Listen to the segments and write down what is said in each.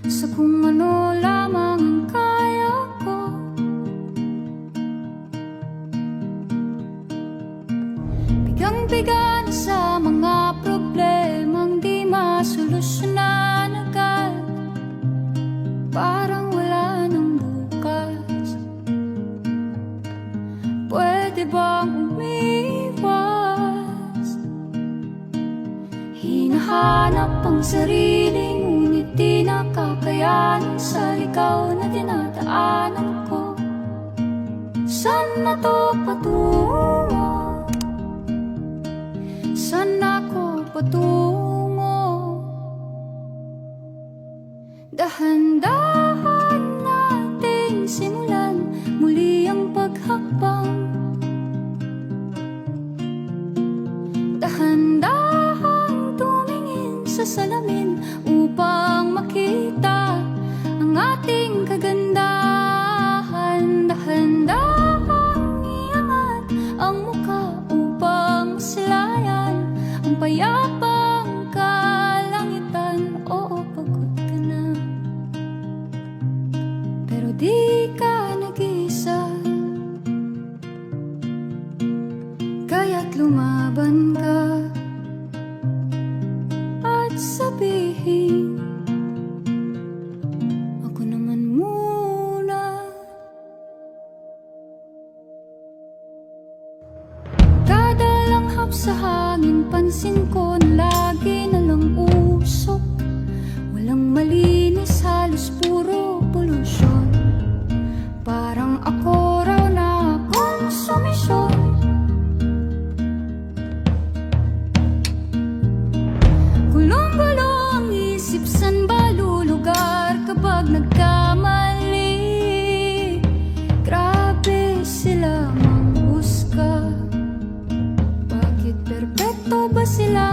sa kung ano lamang ang kaya ko. Bigang-biga na sa mga problemang di masolusyonan agad, parang wala nang bukas. Pwede bang umiwas? Hinahanap ang sarili, ngunit di nakakayanan sa ligaw na dinadaanan ko. Saan na to patungo? Saan ako patungo? Dahan-dahan nating simulan muli ang paghakbang. Dahan-dahan tumingin sa salamin upang makita ang ating kagandahan. Dahan-dahan iangat ang mukha upang masilayan ang payapang kalangitan. Oo, pagod ka na, pero di ka nag-iisa, kaya't lumaban ka at sabihin, ako naman muna. Kada langhap sa hangin, pansin ko na lagi na lang usok. Walang malinis, halos puro polusyon. Parang ako raw na akong sumisyon. Gulong-gulo ang isip, san ba lulugar kapag nagkamali? Grabe sila manghusga, bakit perpekto ba sila?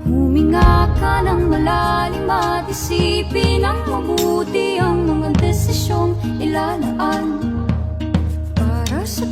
Huminga ka ng malalim at isipin ang mabuti ang mga desisyong ilalaan para sa